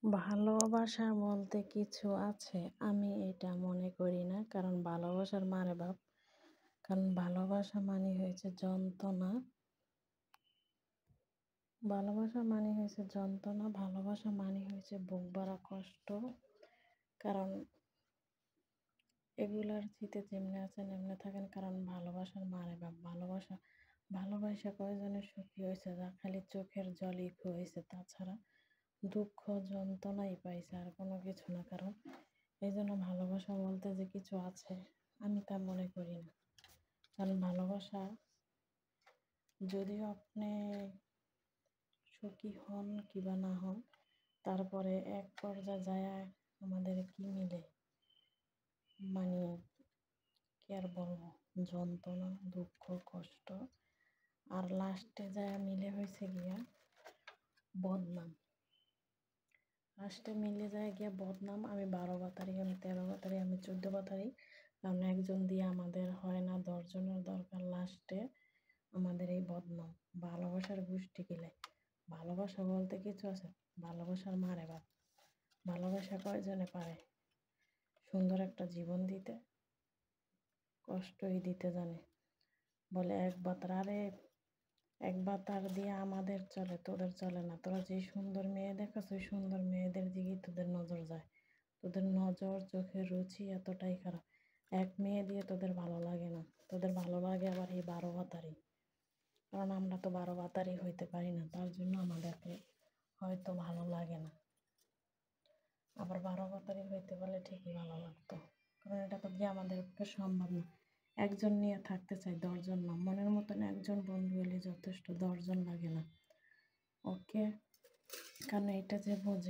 ভালোবাসা বলতে কিছু আছে, আমি এটা মনে করি না। কারণ ভালোবাসার মানে বাপ, কারণ ভালোবাসা মানে হয়েছে যন্ত্রণা। ভালোবাসা মানে হয়েছে যন্ত্রণা, ভালোবাসা মানে হয়েছে বুক ভরা কষ্ট। কারণ এগুলার চিতে যেমনি আছেন এমনি থাকেন, কারণ ভালোবাসার মানে বাপ। ভালোবাসা কয়জনের সুখী হয়েছে, যা খালি চোখের জলই হয়েছে, তাছাড়া দুঃখ যন্ত্রণাই পাইছে, আর কোনো কিছু না। কারণ এই জন্য ভালোবাসা বলতে যে কিছু আছে, আমি তা মনে করি না। কারণ ভালোবাসা, যদিও আপনি সুখী হন কিবা না হন, তারপরে এক পর্যায়ে যায় আমাদের কি মিলে, মানে কি আর বলবো, যন্ত্রণা, দুঃখ, কষ্ট, আর লাস্টে যায় মিলে হয়েছে গিয়া বদনাম। লাস্টে মিলে যায় গিয়া বদনাম। আমি 12 বাতারি, আমি 13 বাতারি, আমি 14 বাতারি। কারণ একজন দিয়ে আমাদের হয় না, 10 জনের দরকার। লাস্টে আমাদের এই বদনাম। ভালোবাসার গোষ্ঠী কিলাই। ভালোবাসা বলতে কিছু আছে, ভালোবাসার মারে বাপ। ভালোবাসা কয়জনে পারে সুন্দর একটা জীবন দিতে, কষ্টই দিতে জানে। বলে এক বাতার, আরে এক বাতার দিয়ে আমাদের চলে, তোদের চলে না। তোরা যে সুন্দর মেয়ে দেখাস, ওই সুন্দর মেয়েদের দিকেই তোদের নজর যায়। তোদের নজর, চোখের রুচি এতটাই খারাপ, এক মেয়ে দিয়ে তোদের ভালো লাগে না। তোদের ভালো লাগে আবার এই 12 বাতারি। কারণ আমরা তো 12 বাতারি হইতে পারি না, তার জন্য আমাদেরকে হয়তো ভালো লাগে না। আবার 12 বাতারি হইতে পারলে ঠিকই ভালো লাগতো। কারণ এটা তো গিয়ে আমাদের পক্ষে সম্ভব না। একজন নিয়ে থাকতে চাই, 10 জন না। মনের মতন একজন বন্ধু হলে যথেষ্ট, 10 জন লাগে না। ওকে, কারণ এটা যে বোঝে